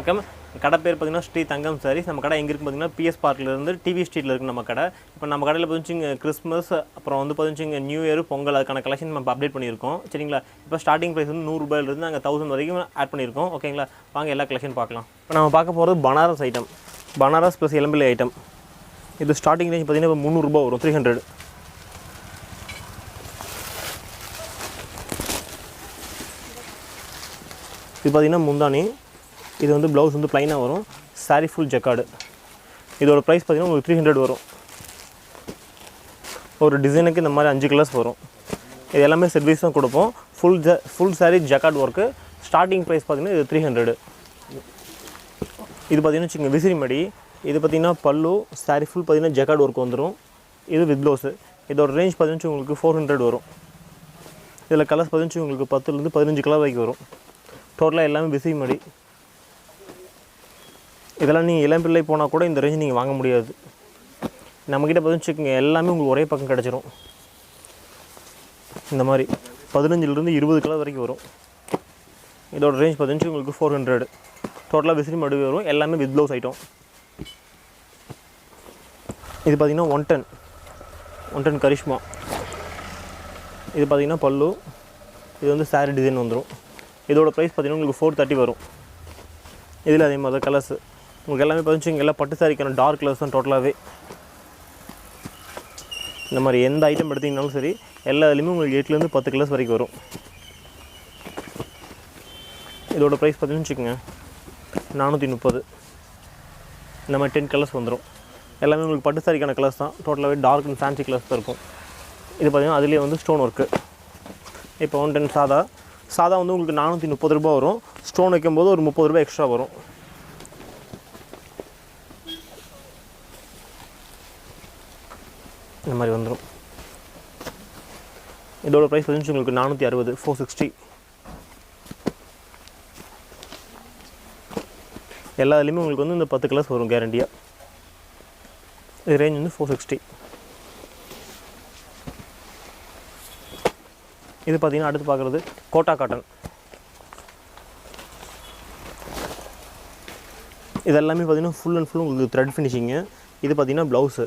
வணக்கம். கடை பேர் பார்த்தீங்கன்னா ஸ்ரீ தங்கம் சாரீஸ். நம்ம கடை எங்கே இருக்குது பார்த்தீங்கன்னா பிஎஸ் பார்க்கிலேருந்து டிவி ஸ்ட்ரீட்டில் இருக்குது நம்ம கடை. இப்போ நம்ம கடையில் பார்த்துச்சிங்க கிறிஸ்மஸ், அப்புறம் வந்து பார்த்துச்சிங்க நியூ இயர், பொங்கல், அதுக்கான கலெக்ஷன் நம்ம அப்டேட் பண்ணியிருக்கோம். சரிங்களா? இப்போ ஸ்டார்டிங் ப்ரைஸ் வந்து 100 ரூபாயிலிருந்து நாங்கள் 1000 வரைக்கும் ஆட் பண்ணியிருக்கோம். ஓகேங்களா? வாங்க எல்லா கலெக்ஷன் பார்க்கலாம். இப்போ நம்ம பார்க்க போகிறது பனாரஸ் ஐட்டம், பனாரஸ் ப்ளஸ் இளம்பிள்ளை ஐட்டம். இது ஸ்டார்டிங் ரேஞ்ச் பார்த்தீங்கன்னா இப்போ 300 ரூபா வரும், 300. இது பார்த்திங்கன்னா முந்தானி. இது வந்து ப்ளவுஸ் வந்து ப்ளைனாக வரும். Sari full jacquard. இதோட ப்ரைஸ் பார்த்திங்கன்னா உங்களுக்கு 300 வரும். ஒரு டிசைனுக்கு இந்த மாதிரி 5 கலர்ஸ் வரும். இது எல்லாமே செட் வைஸ் தான் கொடுப்போம். Full sari jacquard work. Starting price பார்த்திங்கன்னா இது 300. இது பார்த்திங்கன்னா வச்சுக்கோங்க விசிறி மடி. இது பார்த்திங்கன்னா பல்லு, சாரீ ஃபுல் பார்த்திங்கன்னா ஜக்கார்ட் ஒர்க் வந்துடும். இது வித் ப்ளவுஸு. இதோட ரேஞ்ச் பார்த்திங்கன்னா உங்களுக்கு 400 வரும். இதில் கலர்ஸ் பார்த்திங்கன்னா உங்களுக்கு 10லேருந்து 15 கலர் வரைக்கும் வரும். டோட்டலாக எல்லாமே விசிறி மடி. இதெல்லாம் நீங்கள் இளம்பிள்ளை போனால் கூட இந்த ரேஞ்ச் நீங்கள் வாங்க முடியாது. நம்மக்கிட்ட பார்த்துச்சுக்கோங்க எல்லாமே உங்களுக்கு ஒரே பக்கம் கிடச்சிரும். இந்த மாதிரி 15லேருந்து 20 கலர் வரைக்கும் வரும். இதோட ரேஞ்ச் பார்த்துச்சு உங்களுக்கு 400. டோட்டலாக விசிறி மடி வரும். எல்லாமே வித் ப்ளவுஸ் ஐட்டம். இது பார்த்திங்கன்னா 110 கரிஷ்மா. இது பார்த்திங்கன்னா பல்லு. இது வந்து சாரீ டிசைன் வந்துடும். இதோட ப்ரைஸ் பார்த்திங்கன்னா உங்களுக்கு 430 வரும். இதில் அதே மாதிரி தான் கலர்ஸு உங்களுக்கு எல்லாமே பார்த்துச்சு இங்கே எல்லாம் பட்டு சாரிக்கான டார்க் கலர்ஸ் தான் டோட்டலாகவே. இந்த மாதிரி எந்த ஐட்டம் எடுத்திங்கனாலும் சரி எல்லா இதுலேயுமே உங்களுக்கு 8லேருந்து 10 கலர்ஸ் வரைக்கும் வரும். இதோட ப்ரைஸ் பார்த்திங்கன்னு வச்சுக்கோங்க 430. இந்த மாதிரி 10 கலர்ஸ் வந்துடும். எல்லாமே உங்களுக்கு பட்டு சாரிக்கான கலர்ஸ் தான். டோட்டலாகவே டார்க் அண்ட் ஃபேன்சி கலர்ஸ் தான் இருக்கும். இது பார்த்திங்கன்னா அதுலேயே வந்து ஸ்டோன் ஒர்க்கு. இப்போ 110 சாதா வந்து உங்களுக்கு 430 ரூபா வரும். ஸ்டோன் வைக்கும்போது ஒரு 30 ரூபா எக்ஸ்ட்ரா வரும். இந்த மாதிரி வந்துடும். இதோட ப்ரைஸ் வந்து உங்களுக்கு 460, 460. எல்லா இதுலேயுமே உங்களுக்கு வந்து இந்த 10 கலர்ஸ் வரும் கேரண்டியாக. இது ரேஞ்ச் வந்து 460. இது பார்த்திங்கன்னா அடுத்து பார்க்குறது கோட்டா காட்டன். இது எல்லாமே பார்த்திங்கன்னா ஃபுல் அண்ட் ஃபுல் உங்களுக்கு த்ரெட் ஃபினிஷிங்கு. இது பார்த்திங்கன்னா ப்ளவுஸு.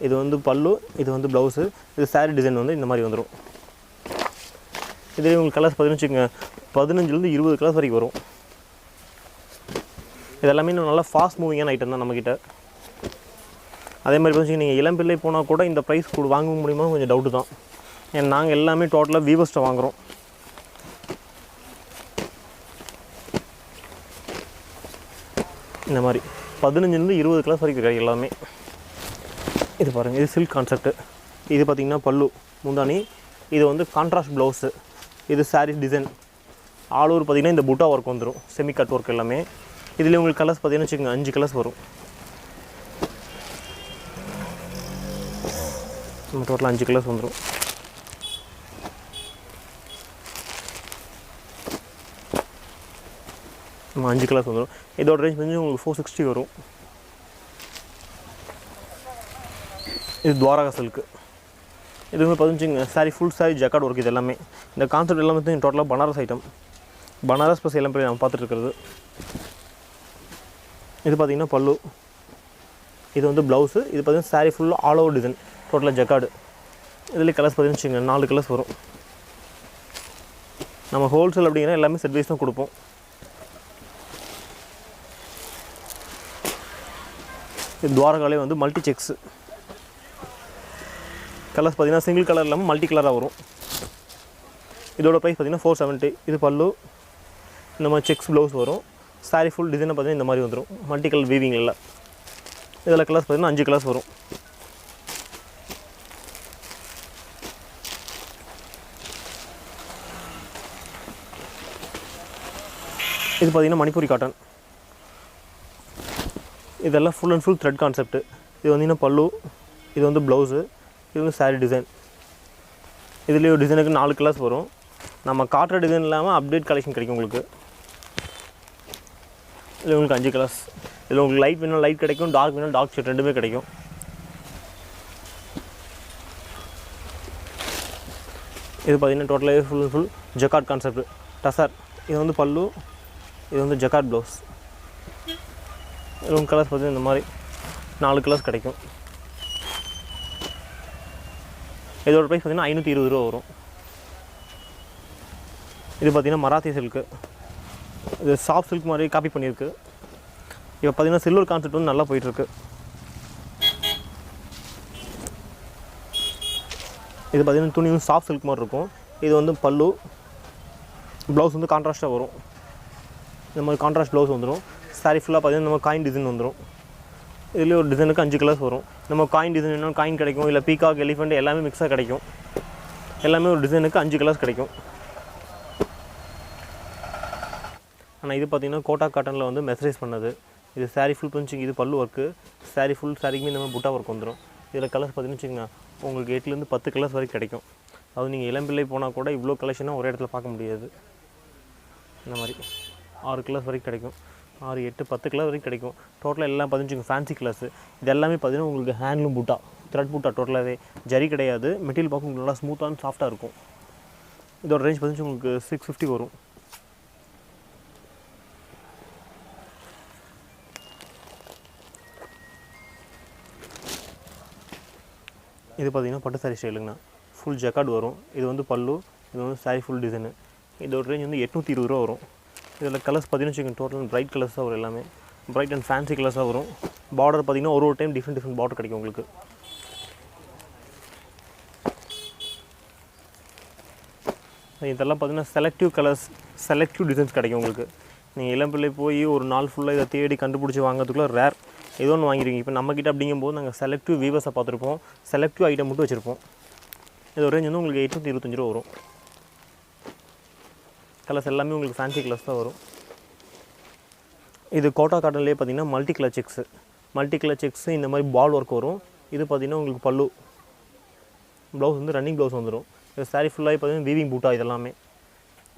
இது வந்து பல்லு, இது வந்து ப்ளவுஸு. இது சாரீ டிசைன் வந்து இந்த மாதிரி வந்துடும். இதுலேயே உங்களுக்கு கலர்ஸ் பார்த்திங்கன்னா வச்சுக்கோங்க 15லேருந்து 20 கலர்ஸ் வரைக்கும் வரும். இது எல்லாமே இன்னும் நல்லா ஃபாஸ்ட் மூவிங்கான ஐட்டம் தான் நம்மக்கிட்ட. அதே மாதிரி பார்த்திங்கன்னா நீங்கள் இளம்பிள்ளை போனால் கூட இந்த ப்ரைஸ் வாங்க முடியுமா கொஞ்சம் டவுட்டு தான். ஏன்னா நாங்கள் எல்லாமே டோட்டலாக வீவர்ஸ்ட்டை வாங்குகிறோம். இந்த மாதிரி 15லேருந்து 20 கலர்ஸ் வரைக்கும் கிடைக்கும் எல்லாமே. இது பாருங்கள், இது சில்க் கான்செப்ட்டு. இது பார்த்திங்கன்னா பல்லு, முந்தானி. இது வந்து கான்ட்ராஸ்ட் ப்ளவுஸு. இது சாரீ டிசைன். ஆல் ஓவர் பார்த்திங்கன்னா இந்த புட்டா ஒர்க் வந்துடும். செமி கட் ஒர்க் எல்லாமே. இதில் உங்களுக்கு கலர்ஸ் பார்த்திங்கன்னா வச்சுக்கோங்க 5 கலர்ஸ் வரும். டோட்டலாக 5 கலர்ஸ் வந்துடும். நம்ம 5 கலர்ஸ் வந்துடும். இதோட ரேஞ்ச் வந்து உங்களுக்கு 460 வரும். இது துவாரகா சில்க்கு. இது வந்து பார்த்துச்சிங்க sari full sari jacquard work. இது எல்லாமே இந்த கான்செப்ட் எல்லாமே வந்து டோட்டலாக பனாரஸ் ஐட்டம். பனாரஸ் ப்ளஸ் எல்லாம் நம்ம பார்த்துட்டு இருக்கிறது. இது பார்த்திங்கன்னா பல்லு. இது வந்து ப்ளவுஸு. இது பார்த்திங்கன்னா சாரீ ஃபுல்லாக ஆல் ஓவர் டிசைன். டோட்டலாக ஜக்கார்டு. இதில் கலர்ஸ் பார்த்திங்கன்னா வச்சுங்க 4 கலர்ஸ் வரும். நம்ம ஹோல்சேல் அப்படிங்கிற எல்லாமே செட் வைஸ் தான் கொடுப்போம். இது துவாரகாலே வந்து மல்டி செக்ஸு. கலர்ஸ் பார்த்திங்கன்னா சிங்கிள் கலர் இல்லாமல் மல்டி கலராக வரும். இதோட ப்ரைஸ் பார்த்திங்கன்னா 470. இது பல்லு. இந்த மாதிரி செக்ஸ் ப்ளவுஸ் வரும். சாரீ ஃபுல் டிசைனை பார்த்திங்கன்னா இந்த மாதிரி வந்துடும். மல்டி கலர் வீவிங் இல்லை. இதில் கலர்ஸ் பார்த்திங்கன்னா 5 கலர்ஸ் வரும். இது பார்த்திங்கன்னா மணிப்பூரி காட்டன். இதெல்லாம் full and full thread concept. இது வந்திங்கன்னா பல்லு. இது வந்து ப்ளவுஸு. இது வந்து சாரீ டிசைன். இதுலேயே ஒரு டிசைனுக்கு 4 கலர்ஸ் வரும். நம்ம காட்டுற டிசைன் இல்லாமல் அப்டேட் கலெக்ஷன் கிடைக்கும் உங்களுக்கு. இதில் உங்களுக்கு 5 கலர்ஸ். இதில் உங்களுக்கு லைட் வேணும் லைட் கிடைக்கும், டார்க் வேணும் டார்க் ஷேட், ரெண்டுமே கிடைக்கும். இது பார்த்திங்கன்னா டோட்டலாகவே full and full jacquard concept. Tussar. இது வந்து பல்லு. இது வந்து ஜக்கார்ட் ப்ளவுஸ். ரூம் கலர்ஸ் பார்த்தீங்கன்னா இந்த மாதிரி 4 கலர்ஸ் கிடைக்கும். இதோட ப்ரைஸ் பார்த்தீங்கன்னா 520 ரூபா வரும். இது பார்த்தீங்கன்னா மராத்தி சில்க்கு. இது சாஃப்ட் சில்க் மாதிரி காப்பி பண்ணியிருக்கு. இப்போ பார்த்தீங்கன்னா சில்வர் கான்செப்ட் வந்து நல்லா போயிட்டுருக்கு. இது பார்த்தீங்கன்னா துணி வந்து சாஃப்ட் சில்க் மாதிரி இருக்கும். இது வந்து பல்லு, ப்ளவுஸ் வந்து கான்ட்ராஸ்ட்டாக வரும். இந்த மாதிரி கான்ட்ராஸ்ட் ப்ளவுஸ் வந்துடும். சாரி ஃபுல்லாக பார்த்தீங்கன்னா நம்ம காயின் டிசைன் வந்துடும். இதுலேயே ஒரு டிசைனுக்கு 5 கலர்ஸ் வரும். நம்ம காயின் டிசைன் வேணும் காயின் கிடைக்கும், இல்லை பீகாக், எலிஃபெண்ட் எல்லாமே மிக்ஸாக கிடைக்கும். எல்லாமே ஒரு டிசைனுக்கு 5 கலர்ஸ் கிடைக்கும். ஆனால் இது பார்த்திங்கன்னா கோட்டா காட்டனில் வந்து மெசரைஸ் பண்ணது. இது சாரீ ஃபுல் பஞ்சிங், இது பல்லு ஒர்க்கு. சாரீ ஃபுல் சாரிக்குமே இந்த மாதிரி புட்டா ஒர்க் வந்துடும். இதில் கலர்ஸ் பார்த்திங்கன்னு வச்சுக்கோங்க, உங்களுக்கு 8லேருந்து 10 கலர்ஸ் வரைக்கும் கிடைக்கும். அது நீங்கள் இளம்பிள்ளை போனால் கூட இவ்வளோ கலெக்ஷனாக ஒரே இடத்துல பார்க்க முடியாது. இந்த மாதிரி 6 கலர்ஸ் வரைக்கும் கிடைக்கும். 6, 8, 10 கலர் வரைக்கும் கிடைக்கும். டோட்டலாக எல்லாம் பதினஞ்சுங்க ஃபேன்சி கிளாஸு. இது எல்லாமே பார்த்தீங்கன்னா உங்களுக்கு ஹேண்ட்லூம் புட்டா, த்ரெட் புட்டா டோட்டலாகவே. ஜரி கிடையாது. மெட்டீரியல் பார்க்க உங்களுக்கு நல்லா ஸ்மூத்தான சாஃப்ட்டாக இருக்கும். இதோட ரேஞ்ச் பார்த்தீங்கன்னா உங்களுக்கு 650 வரும். இது பார்த்தீங்கன்னா பட்டு சாரி ஸ்டைலுங்கண்ணா. ஃபுல் ஜக்கார்டு வரும். இது வந்து பல்லு, இது வந்து சாரி ஃபுல் டிசைனு. இதோட ரேஞ்ச் வந்து 820 ரூபா வரும். இதில் கலர்ஸ் பார்த்தீங்கன்னா வச்சுக்கோங்க, டோட்டல் பிரைட் கலர்ஸாக வரும். எல்லாமே பிரைட் அண்ட் ஃபேன்சி கலர்ஸாக வரும். பார்டர் பார்த்தீங்கன்னா ஒரு டைம் டிஃப்ரெண்ட் பார்டர் கிடைக்கும் உங்களுக்கு. இதெல்லாம் பார்த்தீங்கன்னா செலக்டிவ் கலர்ஸ், செலக்டிவ் டிசைன்ஸ் கிடைக்கும் உங்களுக்கு. நீங்கள் இளம்பிள்ளை போய் ஒரு நாள் ஃபுல்லாக இதை தேடி கண்டுபிடிச்சி வாங்கிறதுக்குள்ள ரேர் ஏதோ ஒன்று வாங்கிடுவீங்க. இப்போ நம்மக்கிட்ட அப்படிங்கும்போது நாங்கள் செலக்டிவ் வீவர்ஸை பார்த்துருப்போம், செலக்டிவ் ஐட்டம் மட்டும் வச்சுருப்போம். இதோட ரேஞ்ச் வந்து உங்களுக்கு 825 ரூபா வரும். கலர்ஸ் எல்லாமே உங்களுக்கு ஃபேன்சி கலர்ஸ் தான் வரும். இது கோட்டா காட்டன்லேயே பார்த்தீங்கன்னா multi colour sex. Multi colour sex இந்த மாதிரி பால் ஒர்க் வரும். இது பார்த்தீங்கன்னா உங்களுக்கு பல்லு, ப்ளவுஸ் வந்து ரன்னிங் ப்ளவுஸ் வந்துடும். இது சாரீ ஃபுல்லாக பார்த்தீங்கன்னா வீவிங் பூட்டா இதெல்லாமே.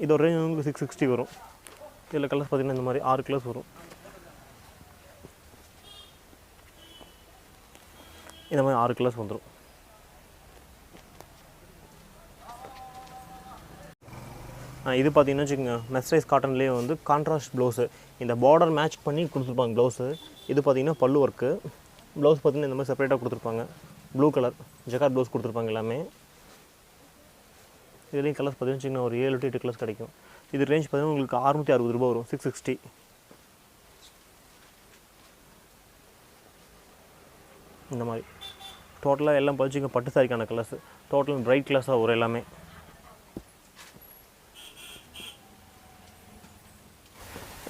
இதோட ரேஞ்ச் உங்களுக்கு 660 வரும். இதில் கலர்ஸ் பார்த்தீங்கன்னா இந்த மாதிரி 6 கலர்ஸ் வரும். இந்த மாதிரி 6 கலர்ஸ் வந்துடும். இது பார்த்தீங்கன்னா வச்சுக்கோங்க, மெஸ்ரைஸ் காட்டன்லேயே வந்து கான்ட்ராஸ்ட் ப்ளவுஸு. இந்த பார்டர் மேட்ச் பண்ணி கொடுத்துருப்பாங்க ப்ளவுஸு. இது பார்த்தீங்கன்னா பல்லு ஒர்க்கு. ப்ளவுஸ் பார்த்தீங்கன்னா இந்த மாதிரி செப்பரேட்டாக கொடுத்துருப்பாங்க. ப்ளூ கலர் ஜக்கார்ட் ப்ளவுஸ் கொடுத்துருப்பாங்க எல்லாமே. இதுலேயும் கலர்ஸ் பார்த்தீங்கன்னா வச்சுக்கோங்க, ஒரு 7 to 8 கலர்ஸ் கிடைக்கும். இது ரேஞ்ச் பார்த்தீங்கன்னா உங்களுக்கு 660 ரூபா வரும். 660. இந்த மாதிரி டோட்டலாக எல்லாம் பறிச்சுங்க பட்டு சாரிக்கான கலர்ஸு. டோட்டல் பிரைட் கலர்ஸாக வரும் எல்லாமே.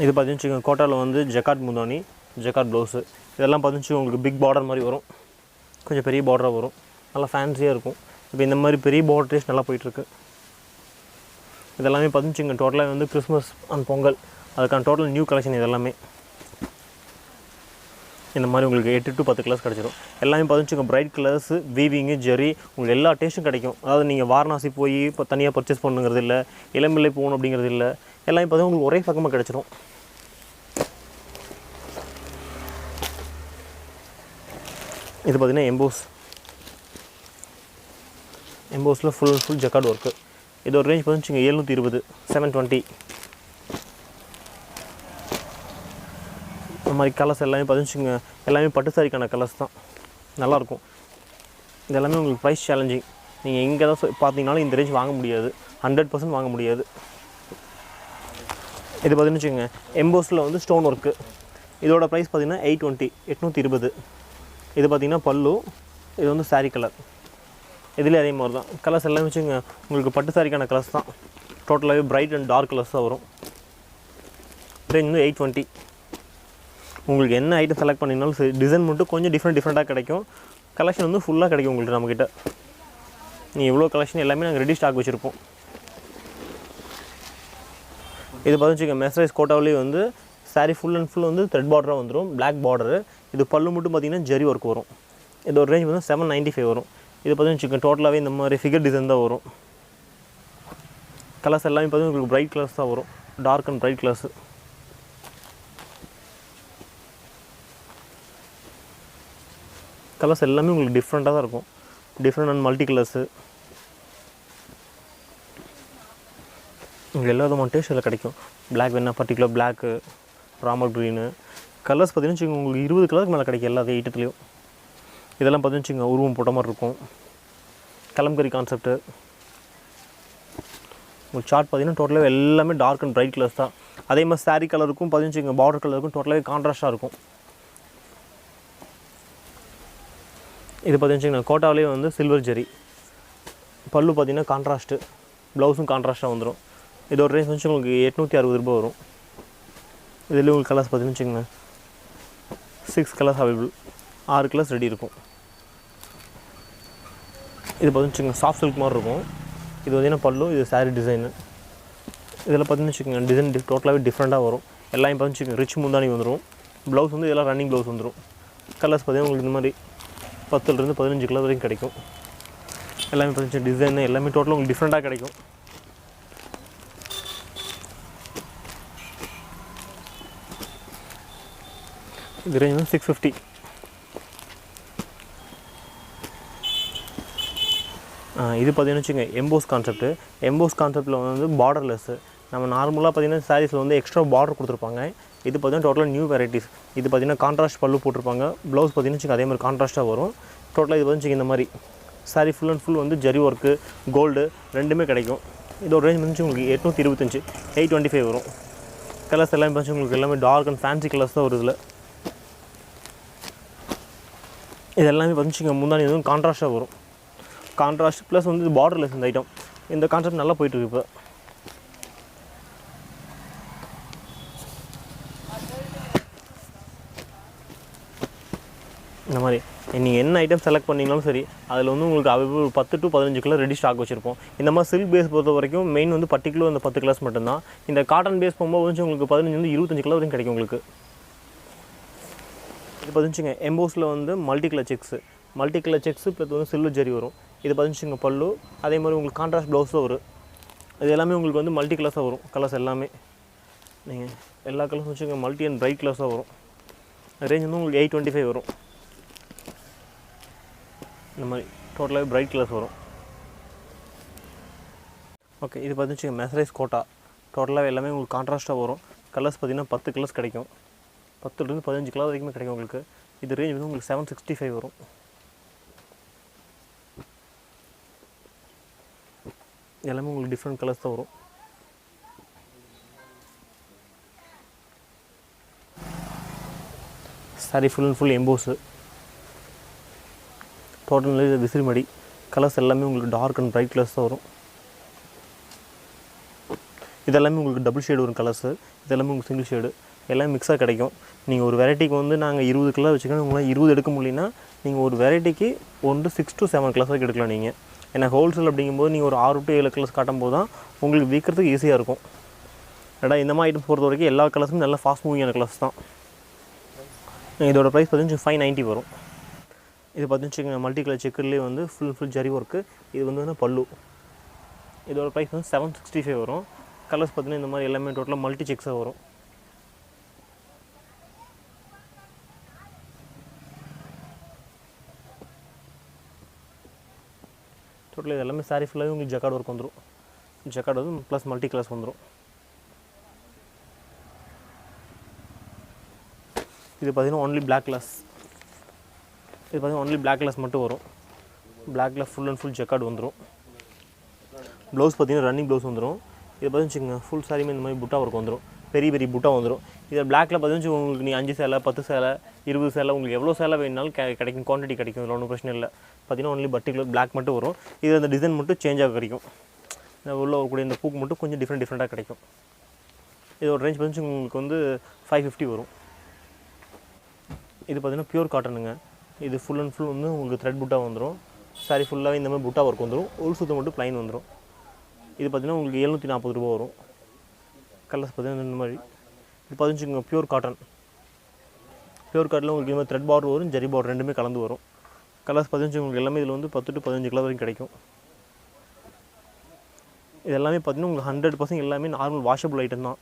இது பார்த்தீங்கன்னு வச்சுக்கோங்க, கோட்டாவில் வந்து ஜக்கார்ட் முந்தானி, ஜக்கார்ட் ப்ளவுஸு. இதெல்லாம் பார்த்தீங்கன்னா உங்களுக்கு பிக் பார்டர் மாதிரி வரும். கொஞ்சம் பெரிய பார்டராக வரும். நல்லா ஃபேன்சியாக இருக்கும். இப்போ இந்த மாதிரி பெரிய பார்டர் டேஸ்ட் நல்லா போயிட்டுருக்கு. இதெல்லாமே பார்த்தீங்கன்னா டோட்டலாக வந்து கிறிஸ்மஸ் அண்ட் பொங்கல் அதுக்கான டோட்டல் நியூ கலெக்ஷன். இதெல்லாமே இந்த மாதிரி உங்களுக்கு 8 to 10 கலர்ஸ் கிடச்சிடும். எல்லாமே பார்த்தீங்கன்னா பிரைட் கலர்ஸு, வீவிங்கு, ஜெரி, உங்களுக்கு எல்லா டேஸ்ட்டும் கிடைக்கும். அதாவது நீங்கள் வாரணாசி போய் இப்போ தனியாக பர்ச்சேஸ் பண்ணுங்கிறது இல்லை, இளம்பிள்ளை போகணும் அப்படிங்கிறது இல்லை. எல்லாமே பார்த்தீங்கன்னா உங்களுக்கு ஒரே பக்கமாக கிடச்சிடும். இது பார்த்தீங்கன்னா எம்போஸில் ஃபுல் ஜக்கார்டு ஒர்க்கு. இதோட ரேஞ்ச் பார்த்தீங்கன்னா 720, 720. இந்த மாதிரி கலர்ஸ் எல்லாமே பார்த்தீங்கன்னா எல்லாமே பட்டு சாரிக்கான கலர்ஸ் தான். நல்லாயிருக்கும். இது எல்லாமே உங்களுக்கு ப்ரைஸ் சேலஞ்சிங். நீங்கள் எங்கே தான் பார்த்தீங்கனாலும் இந்த ரேஞ்ச் வாங்க முடியாது, 100% வாங்க முடியாது. இது பார்த்தீங்கன்னு வச்சுக்கோங்க, எம்போஸில் வந்து ஸ்டோன் ஒர்க்கு. இதோட ப்ரைஸ் பார்த்தீங்கன்னா 820, 820. இது பார்த்தீங்கன்னா பல்லு. இது வந்து சாரீ கலர். இதுலேயே அதே மாதிரி தான் கலர்ஸ் எல்லாமே வச்சுக்கோங்க, உங்களுக்கு பட்டு சாரிக்கான கலர்ஸ் தான். டோட்டலாகவே பிரைட் அண்ட் டார்க் கலர்ஸ் தான் வரும். ரேஞ்ச் வந்து 820. உங்களுக்கு என்ன ஐட்டம் செலக்ட் பண்ணினாலும் சரி, டிசைன் மட்டும் கொஞ்சம் டிஃப்ரெண்ட்டாக கிடைக்கும். கலெக்ஷன் வந்து ஃபுல்லாக கிடைக்கும் உங்கள்கிட்ட நம்மக்கிட்ட. நீங்கள் இவ்வளோ கலெக்ஷன் எல்லாமே நாங்கள் ரெடி ஸ்டாக் வச்சுருப்போம். இது பார்த்துச்சுங்க, மெசரைஸ் கோட்டாவிலேயே வந்து சாரீ ஃபுல் அண்ட் ஃபுல் வந்து த்ரெட் பார்டராக வந்துடும், பிளாக் பார்டரு. இது பல்லு மட்டும் பார்த்திங்கன்னா ஜரி ஒர்க் வரும். இதோட ரேஞ்ச் வந்து 795 வரும். இது பார்த்தீங்கன்னா வச்சுக்கோங்க, டோட்டலாகவே இந்த மாதிரி ஃபிகர் டிசைன் தான் வரும். கலர்ஸ் எல்லாமே பார்த்தீங்கன்னா உங்களுக்கு பிரைட் கலர்ஸ் தான் வரும், dark and bright colours. Colours எல்லாமே உங்களுக்கு டிஃப்ரெண்ட்டாக தான் இருக்கும், டிஃப்ரெண்ட் அண்ட் மல்டி கலர்ஸு. உங்களுக்கு எல்லா விதமான டேஸ்ட் இதில் கிடைக்கும். பிளாக் வேணா particular black, Ramar green, colours பார்த்தீங்கன்னா உங்களுக்கு 20 கலருக்கு மேலே கிடைக்கும் எல்லா ஐட்டத்துலேயும். இதெல்லாம் பார்த்தீங்கன்னா உருவம் போட்ட மாதிரி இருக்கும். கலம்கரி கான்செப்ட்டு. உங்களுக்கு சார்ட் பார்த்தீங்கன்னா டோட்டலாகவே எல்லாமே டார்க் அண்ட் பிரைட் கலர்ஸ் தான். அதே மாதிரி சாரீ கலருக்கும் பார்த்தீங்கன்னா பார்டர் கலருக்கும் டோட்டலாகவே கான்ட்ராஸ்ட்டாக இருக்கும். இது பார்த்தீங்கன்னா கோட்டாவிலே வந்து சில்வர் ஜெரி. பல்லு பார்த்தீங்கன்னா கான்ட்ராஸ்ட்டு, ப்ளவுஸும் கான்ட்ராஸ்ட்டாக வந்துடும். இதோட ரேஞ்ச் வந்து உங்களுக்கு 860 ரூபா வரும். இதில் உங்களுக்கு கலர்ஸ் பார்த்தீங்கன்னா 6 கலர்ஸ் அவைலபிள், 6 கலர்ஸ் ரெடி இருக்கும். இது பார்த்தீங்கன்னா சாஃப்ட் சில்க் மாதிரி இருக்கும். இது பார்த்தீங்கன்னா பல்லு, இது சாரீ டிசைனு. இதில் பார்த்தீங்கன்னா டிசைன் டோட்டலாகவே டிஃப்ரெண்ட்டாக வரும். எல்லாமே பார்த்தீங்கன்னா ரிச் முந்தானி வந்துடும். ப்ளவுஸ் வந்து இதெல்லாம் ரன்னிங் ப்ளவுஸ் வந்துடும். கலர்ஸ் பார்த்தீங்கன்னா உங்களுக்கு இந்த மாதிரி 10 to 15 கலர் வரைக்கும் கிடைக்கும். எல்லாமே பார்த்தீங்கன்னா டிசைனு எல்லாமே டோட்டலாக உங்களுக்கு டிஃப்ரெண்ட்டாக கிடைக்கும். இது ரேஞ்ச் வந்து 650. இது பார்த்தீங்கன்னா எம்போஸ் கான்செப்ட்டு. எம்போஸ் கான்செப்ட்டில் வந்து பார்டர்லெஸ்ஸு. நம்ம நார்மலாக பார்த்தீங்கன்னா சாரீஸில் வந்து எக்ஸ்ட்ரா பார்டர் கொடுத்துருப்பாங்க. இது பார்த்தீங்கன்னா டோட்டலாக நியூ வெரைட்டிஸ். இது பார்த்தீங்கன்னா கான்ட்ராஸ்ட் பல்லு போட்டிருப்பாங்க. ப்ளவுஸ் பார்த்தீங்கன்னா அதே மாதிரி கான்ட்ராஸ்ட்டாக வரும். டோட்டலாக இது வந்து இந்த மாதிரி சாரீ ஃபுல் அண்ட் ஃபுல் வந்து ஜரி ஒர்க்கு, கோல்டு ரெண்டுமே கிடைக்கும். இதோட ரேஞ்ச் வந்து உங்களுக்கு 825, 825 வரும். கலர்ஸ் எல்லாமே பார்த்து உங்களுக்கு எல்லாமே டார்க் அண்ட் ஃபேன்சி கலர்ஸ் தான் ஒரு இதில். இது எல்லாமே பார்த்துச்சிங்க முந்தானி வந்து கான்ட்ராஸ்ட்டாக வரும். கான்ட்ராஸ்ட் ப்ளஸ் வந்து பார்டர்லெஸ் இந்த ஐட்டம். இந்த கான்செப்ட் நல்லா போயிட்டுருக்கு இப்போ. இந்த மாதிரி நீங்கள் என்ன ஐட்டம் செலக்ட் பண்ணிங்கனாலும் சரி, அதில் வந்து உங்களுக்கு available 10 to 15 colour ready stock வச்சுருப்போம். இந்த மாதிரி சில்க் பேஸ் பொறுத்த வரைக்கும் மெயின் வந்து பர்டிகுலர் அந்த 10 கலர்ஸ் மட்டும்தான். இந்த காட்டன் பேஸ் போகும்போது வந்து உங்களுக்கு 15 to 25 கலர் வரைக்கும் கிடைக்கும் உங்களுக்கு. இது பார்த்துச்சுங்க எம்போஸில் வந்து மல்டி கலர் செக்ஸு ப்ளஸ் வந்து சில்வர் ஜரி வரும். இது பார்த்துச்சுங்க பல்லு, அதே மாதிரி உங்களுக்கு கான்ட்ராஸ்ட் ப்ளவுஸும் வரும். இது எல்லாமே உங்களுக்கு வந்து மல்டி கலர்ஸாக வரும். கலர்ஸ் எல்லாமே நீங்கள் எல்லா கலர்ஸும் வச்சுங்க மல்டி அண்ட் பிரைட் கலர்ஸாக வரும். ரேஞ்ச் வந்து உங்களுக்கு 825 வரும். இந்த மாதிரி டோட்டலாகவே பிரைட் கலர்ஸ் வரும். ஓகே, இது பார்த்துச்சுங்க மெசரைஸ் கோட்டா. டோட்டலாகவே எல்லாமே உங்களுக்கு கான்ட்ராஸ்ட்டாக வரும். கலர்ஸ் பார்த்திங்கன்னா 10 கலர்ஸ் கிடைக்கும். 10 to 15 கலர் வரைக்குமே கிடைக்கும் உங்களுக்கு. இது ரேஞ்ச் வந்து உங்களுக்கு 765 வரும். எல்லாமே உங்களுக்கு டிஃப்ரெண்ட் கலர்ஸ் தான் வரும். Sorry full and full emboss. Total இது விசிறி மடி. கலர்ஸ் எல்லாமே உங்களுக்கு டார்க் அண்ட் பிரைட் கலர்ஸ் தான் வரும். இதெல்லாமே உங்களுக்கு டபுள் ஷேடு வரும் கலர்ஸு. இதெல்லாமே உங்களுக்கு சிங்கிள் ஷேடு. எல்லாம் மிக்ஸாக கிடைக்கும். நீங்கள் ஒரு வெரைட்டிக்கு வந்து நாங்கள் 20 கலர் வச்சுக்கணும், உங்களால் 20 எடுக்க முடியலன்னா நீங்கள் ஒரு வெரைட்டிக்கு 6 to 7 கலர்ஸ் வரைக்கும் எடுக்கலாம் நீங்கள். ஏன்னா ஹோல்சேல் அப்படிங்கும்போது நீங்கள் ஒரு 6 to 7 கலர்ஸ் காட்டும் போது தான் உங்களுக்கு விற்கிறதுக்கு ஈஸியாக இருக்கும். இந்த மாதிரி ஐட்டம்ஸ் பொறுத்த வரைக்கும் எல்லா கலர்ஸும் நல்லா ஃபாஸ்ட் மூவிங்கான கலர்ஸ் தான். இதோட ப்ரைஸ் பார்த்தீங்கன்னா 590 வரும். இது பார்த்தீங்கன்னா மல்டி கலர் செக்கர்லேயே வந்து ஃபுல் ஜரி ஒர்க்கு. இது வந்து பல்லு. இதோட ப்ரைஸ் வந்து 765 வரும். கலர்ஸ் பார்த்தீங்கன்னா இந்த மாதிரி எல்லாமே டோட்டலாக மல்டி செக்ஸாக வரும். டோட்டலாக இது எல்லாமே சாரீ ஃபுல்லாகவே உங்களுக்கு ஜக்கார்ட் ஒர்க் வந்துடும். ஜக்கார்ட் வந்து ப்ளஸ் மல்டி கலர்ஸ் வந்துடும். இது பார்த்தீங்கன்னா ஒன்லி பிளாக் கலர்ஸ். இது பார்த்தீங்கன்னா ஒன்லி பிளாக் கலர்ஸ் மட்டும் வரும். பிளாக்ல ஃபுல் அண்ட் ஃபுல் ஜக்கார்ட் வந்துடும். ப்ளவுஸ் பார்த்தீங்கன்னா ரன்னிங் ப்ளவுஸ் வந்துடும். இது பார்த்தீங்கன்னா ஃபுல் சாரியுமே இந்த மாதிரி புட்டா ஒர்க் வந்துடும். பெரிய புட்டா வந்துடும். இதில் பிளாக்ல பார்த்தீங்கன்னா உங்களுக்கு நீ 5 சேலை 10 சேலை 20 சேலை உங்களுக்கு எவ்வளோ சேலை வேணுனாலும் கிடைக்கும். குவான்டிட்டி கிடைக்கும். இதில் ஒன்றும் பிரச்சனை இல்லை. பார்த்தீங்கன்னா ஒன்லி பர்டிகுலர் பிளாக் மட்டும் வரும். இது அந்த டிசைன் மட்டும் சேஞ்சாக கிடைக்கும். இந்த உள்ள வரக்கூடிய இந்த பூக்கு மட்டும் கொஞ்சம் டிஃப்ரெண்ட்டாக கிடைக்கும். இதோட ரேஞ்ச் பார்த்தீங்கன்னா உங்களுக்கு வந்து 550 வரும். இது பார்த்தீங்கன்னா பியூர் காட்டனுங்க. இது ஃபுல் அண்ட் ஃபுல் வந்து உங்களுக்கு த்ரெட் புட்டா வந்துடும். சாரி ஃபுல்லாகவே இந்த மாதிரி புட்டா ஒர்க் வந்துடும். உள் சுத்தம் மட்டும் ப்ளைன் வந்துடும். இது பார்த்தீங்கன்னா உங்களுக்கு 740 ரூபா வரும். கலர்ஸ் பார்த்தீங்கன்னா இந்த மாதிரி. இது பார்த்தீங்கன்னா பியூர் காட்டன். பியூர் காட்டனில் உங்களுக்கு இந்த மாதிரி த்ரெட் பார்டர் வரும், ஜரி பார்டர் ரெண்டுமே கலந்து வரும். கலர்ஸ் பார்த்தீங்கன்னா உங்களுக்கு எல்லாமே இதில் வந்து 10 to 15 கலர் வரைக்கும் கிடைக்கும். இது எல்லாமே பார்த்தீங்கன்னா உங்களுக்கு 100% எல்லாமே நார்மல் வாஷபிள் ஐட்டம் தான்.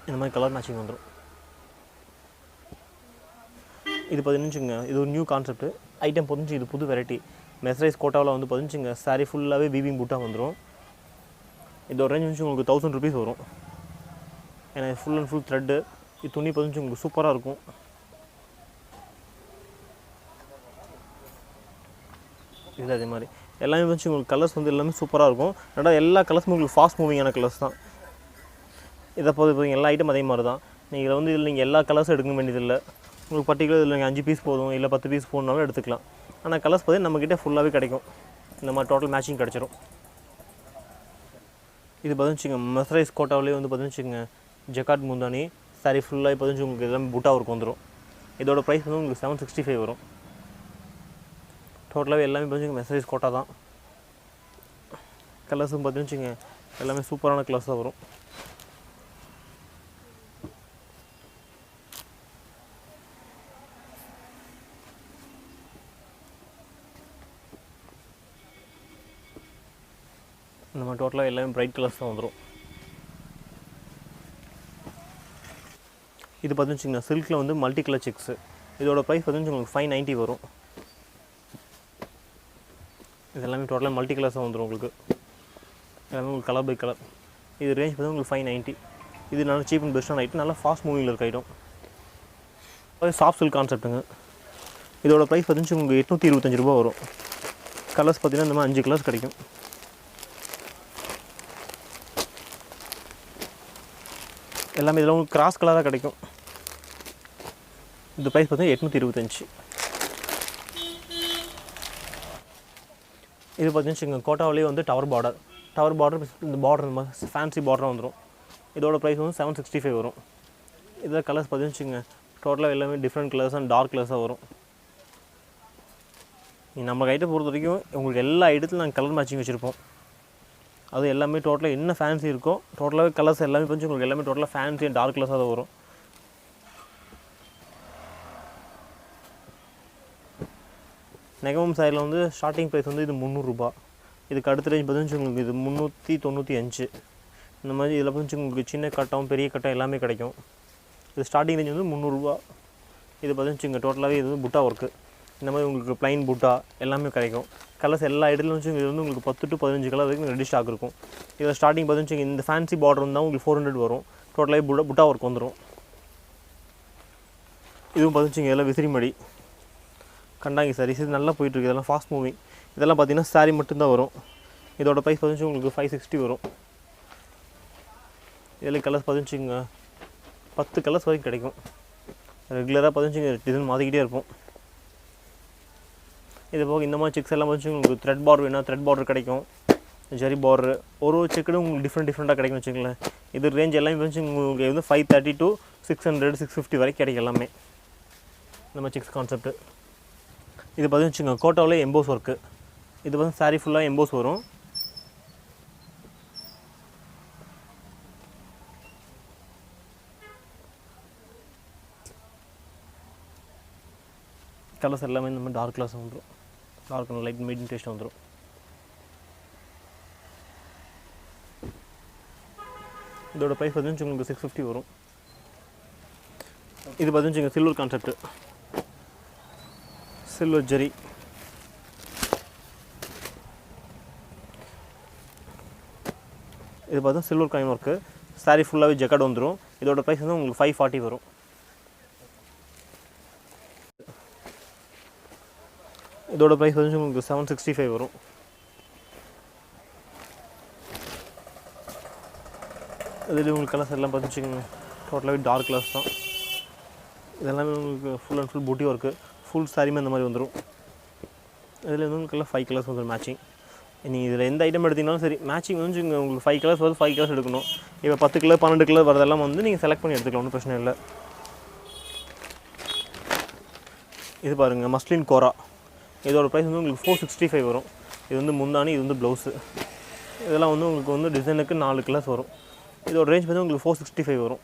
இந்த மாதிரி கலர் மேட்சிங் வந்துடும். இது பார்த்தீங்கன்னா இது ஒரு நியூ கான்செப்ட் ஐட்டம் பொதிஞ்சு. இது புது வெரைட்டி. மெசரைஸ் கோட்டாவில் வந்து பார்த்தீங்கன்னா சாரீ ஃபுல்லாகவே வீவிங் புட்டா வந்துடும். இதோட ரேஞ்ச் வந்து உங்களுக்கு 1000 rupees வரும். ஏன்னா ஃபுல் அண்ட் ஃபுல் த்ரெட்டு. இது துணி பதினஞ்சு உங்களுக்கு சூப்பராக இருக்கும். இல்லை அதே மாதிரி எல்லாமே வந்து உங்களுக்கு கலர்ஸ் வந்து எல்லாமே சூப்பராக இருக்கும். ரெண்டாவது எல்லா கலர்ஸும் உங்களுக்கு ஃபாஸ்ட் மூவிங்கான கலர்ஸ் தான். இதை போது எல்லா ஐட்டம் அதே மாதிரி தான். நீங்கள் வந்து இதில் நீங்கள் எல்லா கலர்ஸும் எடுக்க வேண்டியதில்லை. உங்களுக்கு பர்டிகுலர் இதில் நீங்கள் 5 பீஸ் போதும், இல்லை 10 பீஸ் போடனாலும் எடுத்துக்கலாம். ஆனால் கலர்ஸ் பார்த்தீங்கன்னா நம்மக்கிட்ட ஃபுல்லாகவே கிடைக்கும். இந்த மாதிரி டோட்டல் மேட்சிங் கிடச்சிரும். இது பதினச்சுங்க மெசரைஸ் கோட்டாவிலே வந்து பதினச்சுங்க ஜக்காட் முந்தானி சாரி ஃபுல்லாக பதினஞ்சு உங்களுக்கு எல்லாமே புட்டா ஒர்க் வந்துடும். இதோட ப்ரைஸ் வந்து உங்களுக்கு 765 வரும். டோட்டலாகவே எல்லாமே பதினச்சுங்க மெசரைஸ் கோட்டா தான். கலர்ஸும் பதினச்சுங்க எல்லாமே சூப்பரான கலர்ஸாக வரும். இந்த மாதிரி டோட்டலாக எல்லாமே பிரைட் கலர்ஸ் தான் வந்துடும். இது பார்த்துச்சிங்கன்னா சில்கில் வந்து மல்டி கலர் செக்ஸு. இதோட ப்ரைஸ் பார்த்துச்சு உங்களுக்கு 590 வரும். இது எல்லாமே டோட்டலாக மல்டி கலர்ஸ் தான் வந்துடும் உங்களுக்கு. எல்லாமே உங்களுக்கு கலர் பை கலர். இது ரேஞ்ச் பார்த்து உங்களுக்கு 590. இது நல்லா சீப் அண்ட் பெஸ்ட்டான ஐட்டம், நல்லா ஃபாஸ்ட் மூவிங்கில் இருக்க ஐட்டம். அது சாஃப்ட் சில்க் கான்செப்ட்டுங்க. இதோட ப்ரைஸ் பார்த்துச்சு உங்களுக்கு 825 ரூபா வரும். கலர்ஸ் பார்த்திங்கன்னா இந்த மாதிரி 5 கலர்ஸ் கிடைக்கும். எல்லாமே இதில் உங்களுக்கு கிராஸ் கலராக கிடைக்கும். இந்த ப்ரைஸ் பார்த்தீங்கன்னா 825. இது பார்த்தீங்கன்னா கோட்டாவிலே வந்து டவர் பார்டர் இந்த பார்டர் இந்த மாதிரி ஃபேன்சி பார்டராக வந்துடும். இதோட ப்ரைஸ் வந்து 765 வரும். இதில் கலர்ஸ் பார்த்தீங்கன்னா டோட்டலாக எல்லாமே டிஃப்ரெண்ட் கலர்ஸ் அண்ட் டார்க் கலர்ஸாக வரும். நம்ம ஐட்டம் பொறுத்த வரைக்கும் உங்களுக்கு எல்லா ஐட்டத்துலையும் நாங்கள் கலர் மேட்சிங் வச்சுருப்போம். அது எல்லாமே டோட்டலாக என்ன ஃபேன்சி இருக்கோ டோட்டலாகவே கலர்ஸ் எல்லாமே கொஞ்சம் உங்களுக்கு எல்லாமே டோட்டலாக ஃபேன்சி அண்ட் டார்க் கலர்ஸாக தான் வரும். நெகமம் சாரியில் வந்து ஸ்டார்டிங் ப்ரைஸ் வந்து இது 300 ரூபா. இதுக்கு அடுத்த ரேஞ்ச் பார்த்திங்கன்னா உங்களுக்கு இது 395. இந்த மாதிரி இதில் பார்த்து உங்களுக்கு சின்ன கட்டம் பெரிய கட்டம் எல்லாமே கிடைக்கும். இது ஸ்டார்டிங் ரேஞ்ச் வந்து 300 ரூபா. இது பார்த்திங்கன்னா டோட்டலாகவே இது வந்து புட்டா ஒர்க்கு. இந்த மாதிரி உங்களுக்கு ப்ளைன் புட்டா எல்லாமே கிடைக்கும். கலர்ஸ் எல்லா இடத்துலையும் வச்சு இது வந்து உங்களுக்கு 10 to 15 கலர் வரைக்கும் ரெடி ஸ்டாக் இருக்கும். இதில் ஸ்டார்டிங் பார்த்துச்சு இந்த ஃபேன்சி பார்டர் இருந்தால் உங்களுக்கு 400 வரும். டோட்டலாகவே புட்டா ஒர்க் வந்துடும். இதுவும் பார்த்துச்சிங்க எல்லாம் விசிறி மடி கண்டாங்கி சாரீஸ். இது நல்லா போயிட்டுருக்கு. இதெல்லாம் ஃபாஸ்ட் மூவிங். இதெல்லாம் பார்த்தீங்கன்னா சாரீ மட்டும்தான் வரும். இதோட ப்ரைஸ் பார்த்துச்சு உங்களுக்கு 560 வரும். இதில் கலர்ஸ் பார்த்துச்சிங்க 10 கலர்ஸ் வரைக்கும் கிடைக்கும். ரெகுலராக பார்த்துச்சிங்க டிசைன் மாற்றிக்கிட்டே இருப்போம். இது போக இந்த மாதிரி செக்ஸ் எல்லாம் வச்சு உங்களுக்கு த்ரெட் பார்டர் வேணால் த்ரெட் பார்டர் கிடைக்கும். ஜரி பார்டர் ஒரு செக்குடும் உங்களுக்கு டிஃப்ரெண்ட்டாக கிடைக்கும் வச்சுங்களேன். இது ரேஞ்ச் எல்லாமே வச்சு உங்களுக்கு வந்து 530 to 600 650 வரைக்கும் கிடைக்கும் எல்லாமே. இந்த மாதிரி செக்ஸ் கான்செப்ட்டு. இது பார்த்து வச்சுங்க கோட்டாவிலே எம்போஸ் ஒர்க்கு. இது வந்து சாரீ ஃபுல்லாக எம்போஸ் வரும். கலர்ஸ் எல்லாமே இந்த மாதிரி டார்க் கலர்ஸ் வந்துடும். Dark and light medium taste வந்துடும். இதோட ப்ரைஸ் பார்த்திங்கன்னா உங்களுக்கு 650 வரும். இது பார்த்திங்கன்னா சில்வர் கான்செப்ட், சில்வர் ஜெரி. இது பார்த்தா சில்வர் காயின் ஒர்க்கு. சாரீ ஃபுல்லாகவே ஜக்கார்ட் வந்துடும். இதோட ப்ரைஸ் வந்து உங்களுக்கு 540 வரும். இதோட ப்ரைஸ் வந்து உங்களுக்கு 765 வரும். இதில் உங்களுக்கு கலர்ஸ் எல்லாம் பார்த்துச்சிங்க டோட்டலாகவே டார்க் கலர்ஸ் தான். இதெல்லாமே உங்களுக்கு ஃபுல் அண்ட் ஃபுல் பூட்டி ஒர்க்கு. ஃபுல் சாரியுமே இந்த மாதிரி வந்துடும். இதில் வந்து உங்களுக்கு 5 கலர்ஸ் வந்துடும் மேட்சிங். நீங்கள் இதில் எந்த ஐட்டம் எடுத்திங்கனாலும் சரி மேட்சிங் வந்து உங்களுக்கு 5 கலர்ஸ் வருது. 5 கலர்ஸ் எடுக்கணும். இப்போ 10 கலர் 12 கலர் வரதெல்லாம் வந்து நீங்கள் செலக்ட் பண்ணி எடுத்துக்கலாம், ஒன்றும் பிரச்சனை இல்லை. இது பாருங்கள் மஸ்லின் கோரா. இதோட ப்ரைஸ் வந்து உங்களுக்கு 465 வரும். இது வந்து முந்தானி, இது வந்து ப்ளவுஸு. இதெல்லாம் வந்து உங்களுக்கு வந்து டிசைனுக்கு 4 கலர்ஸ் வரும். இதோட ரேஞ்ச் வந்து உங்களுக்கு 465 வரும்.